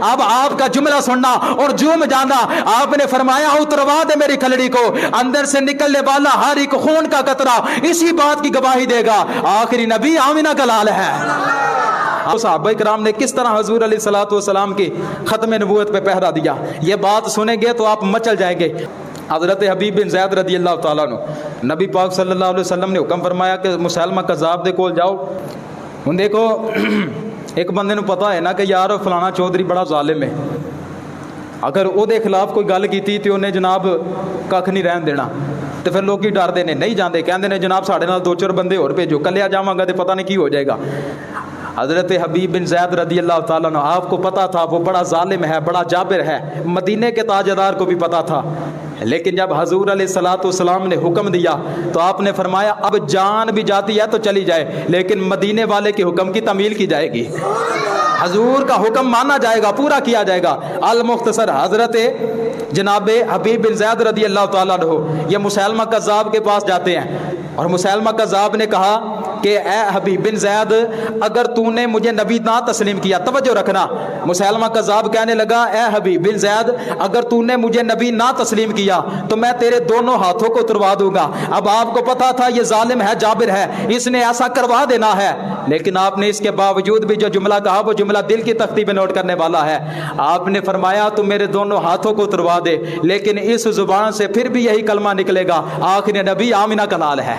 अब आपका जुमला सुनना और झूम जाना। आपने फरमाया उतरवा दे मेरी खलड़ी को, अंदर से निकलने वाला हर एक खून का कतरा इसी बात की गवाही देगा। आखिरी नबी आमिना का लाल है। सहाबा किराम ने किस तरह हुजूर अलैहिस्सलातु वस्सलाम की खत्म नबूवत पे पहरा दिया, ये बात सुनेंगे तो आप मचल जाएंगे। हज़रत हबीब बिन ज़ैद रज़ी अल्लाह तआला अन्हु, नबी पाक सल्लल्लाहु अलैहि वसल्लम ने हुक्म फरमाया कि मुसैलमा कज़्ज़ाब दे कोल जाओ। हुण देखो एक बंदे नूं पता है ना कि यार फलाना चौधरी बड़ा ज़ालिम है, अगर उहदे खिलाफ कोई गल कीती तो उन्हें जनाब कख नहीं रहन देना, तो फिर लोग डरते ने नहीं जाते, कहते हैं जनाब साढ़े नाल 2-4 बंदे होर भेजो, कलिया जावांगा तो पता नहीं की हो जाएगा। हज़रत हबीब बिन ज़ैद रज़ी अल्लाह तआला अन्हु, आपको पता था वो बड़ा जालिम है, बड़ा जाबिर है, मदीने के ताजदार को भी पता था, लेकिन जब हजूर अलैहिस्सलातु वस्सलाम ने हुक्म दिया तो आपने फरमाया अब जान भी जाती है तो चली जाए, लेकिन मदीने वाले के हुक्म की तमील की जाएगी, हजूर का हुक्म माना जाएगा, पूरा किया जाएगा। अल मुख्तसर हजरत जनाब हबीब बिन ज़ैद रज़ी अल्लाह तआला अन्हु ये मुसैलमा कज़्ज़ाब के पास जाते हैं और मुसैलमा कज़्ज़ाब ने कहा कि ए हबीब बिन ज़ैद, अगर तूने मुझे नबी ना तस्लीम किया, तवज्जो रखना, मुसैलमा कज़्ज़ाब कहने लगा ए हबीब बिन ज़ैद, अगर तूने मुझे नबी ना तस्लीम किया तो मैं तेरे दोनों हाथों को तुड़वा दूंगा। अब आपको पता था ये जालिम है, जाबिर है, इसने ऐसा करवा देना है, लेकिन आपने इसके बावजूद भी जो जुमला कहा वो जुमला दिल की तख्ती पे नोट करने वाला है। आपने फरमाया तू मेरे दोनों हाथों को तुड़वा दे, लेकिन इस जुबान से फिर भी यही कलमा निकलेगा, आखिरी नबी आमिना का लाल है,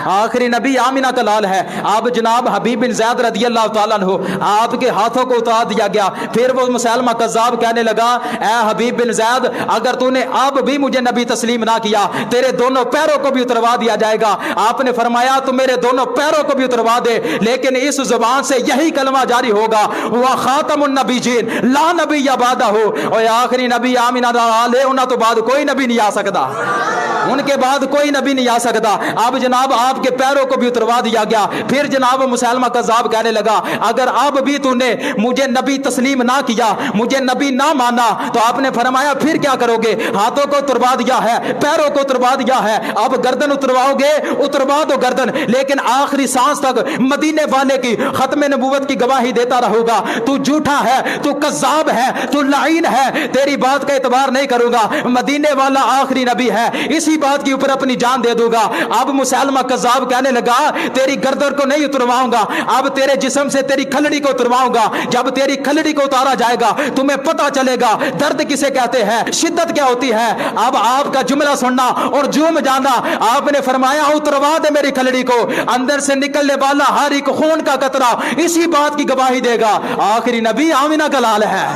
आखिरी नबी आमिना का लाल है। अब जनाब हबीब बिन ज़ैद रज़ी अल्लाह तआला अन्हु आपके हाथों को उतार दिया गया। फिर वो मुसैलमा कज़्ज़ाब कहने लगा ए हबीब बिन ज़ैद, अगर तूने अब भी मुझे नबी तस्लीम ना किया तेरे दोनों पैरों को भी उतरवा दिया जाएगा। आपने फरमाया तू मेरे दोनों पैरों को भी उतरवा दे, लेकिन इस जुबान से यही कलमा जारी होगा व खातमुन नबीयीन ला नबी बादहु, और आखिरी नबी आमिना दा लाल है, उन्हां तो बाद कोई नबी नहीं आ सकता, उनके बाद कोई नबी नहीं आ सकता। अब जनाब आपके पैरों को भी उतरवा दिया गया। फिर जनाब मुसैलमा कज़्ज़ाब कहने लगा अगर अब भी तूने मुझे नबी तस्लीम ना किया, मुझे नबी ना माना, तो आपने फरमाया फिर क्या करोगे? हाथों को उतरवा दिया है, पैरों को उतरवा दिया है, अब गर्दन उतरवाओगे, उतरवा दो गर्दन, लेकिन आखिरी सांस तक मदीने वाले की खत्म नबूवत की गवाही देता रहूंगा। तू झूठा है, तू कज़्ज़ाब है, तू लाइन है, तेरी बात का एतबार नहीं करूंगा, मदीने वाला आखिरी नबी है, इसी बात के ऊपर अपनी जान दे दूंगा। अब मुसैलमा कज़्ज़ाब कहने लगा तेरी गर्दन को नहीं उतरवाऊंगा, अब तेरे जिस्म से तेरी खलड़ी को उतरवाऊंगा। जब तेरी खलड़ी को उतारा जाएगा तुम्हें पता चलेगा दर्द किसे कहते हैं, शिद्दत क्या होती है। अब आपका जुमला सुनना और झूम जाना। आपने फरमाया उतरवा दे मेरी खलड़ी को, अंदर से निकलने वाला हर एक खून का कतरा इसी बात की गवाही देगा। आखिरी नबी आमिना का लाल है,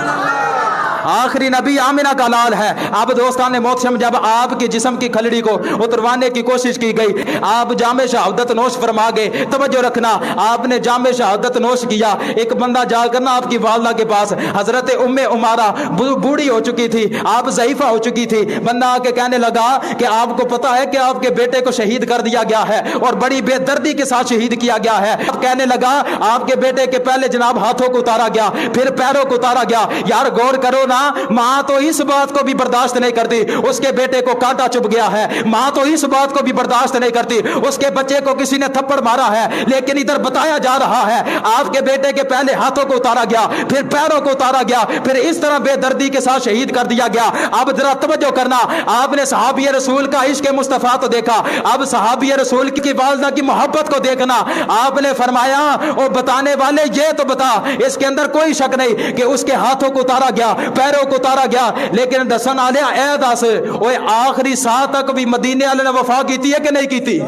आखिरी नबी आमिना का लाल है। अब दोस्तान मोहतरम जब आपके जिस्म की खलड़ी को उतरवाने की कोशिश की गई, आप जामे शहादत नोश फरमा गए। तवज्जो रखना, आपने जामे शहादत नोश किया। एक बंदा जाकर ना आपकी वालदा के पास, हजरत उम्मे उमारा बूढ़ी हो चुकी थी, आप ज़ईफा हो चुकी थी। बंदा आके कहने लगा कि आपको पता है कि आपके बेटे को शहीद कर दिया गया है और बड़ी बेदर्दी के साथ शहीद किया गया है। अब कहने लगा आपके बेटे के पहले जनाब हाथों को उतारा गया, फिर पैरों को उतारा गया। यार गौर करो, मां तो इस बात को भी बर्दाश्त नहीं करती उसके बेटे को कांटा चुभ गया है, मां तो इस बात को भी बर्दाश्त नहीं करती उसके बच्चे को किसी ने थप्पड़ मारा है, लेकिन इधर बताया जा रहा है आपके बेटे के पहले हाथों को उतारा गया, फिर पैरों को उतारा गया, फिर इस तरह बेदर्दी के साथ शहीद कर दिया गया। अब जरा तवज्जो करना, आपने सहाबी रसूल का इश्क मुस्तफा तो देखा, अब सहाबी रसूल की वालदा की मोहब्बत को देखना। आपने फरमाया ओ बताने वाले ये तो बता, इसके अंदर कोई शक नहीं कि उसके हाथों को उतारा गया, पैरों को उतारा गया, लेकिन दसन आले ए दस ओए आखिरी सांस तक भी मदीने वाले ने वफा की थी कि नहीं की थी?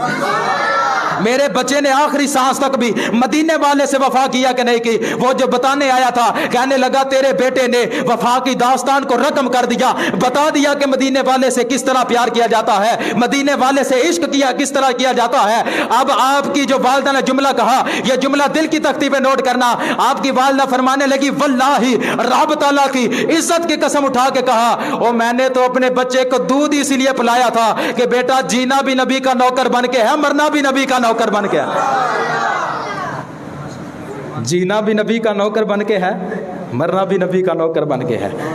मेरे बच्चे ने आखिरी सांस तक भी मदीने वाले से वफा किया कि नहीं की? वो जो बताने आया था कहने लगा तेरे बेटे ने वफा की दास्तान को रकम कर दिया, बता दिया कि मदीने वाले से किस तरह प्यार किया जाता है, मदीने वाले से इश्क किया किस तरह किया जाता है। अब आपकी जो वालदा ने जुमला कहा, यह जुमला दिल की तख्ती पे नोट करना। आपकी वालदा फरमाने लगी वल्लाही रब ताला की इज्जत की कसम उठा के कहा, ओ मैंने तो अपने बच्चे को दूध इसलिए पिलाया था कि बेटा जीना भी नबी का नौकर बन के है, मरना भी नबी का नौकर बन के, जीना भी नबी का नौकर बन के है, मरना भी नबी का नौकर बन के है।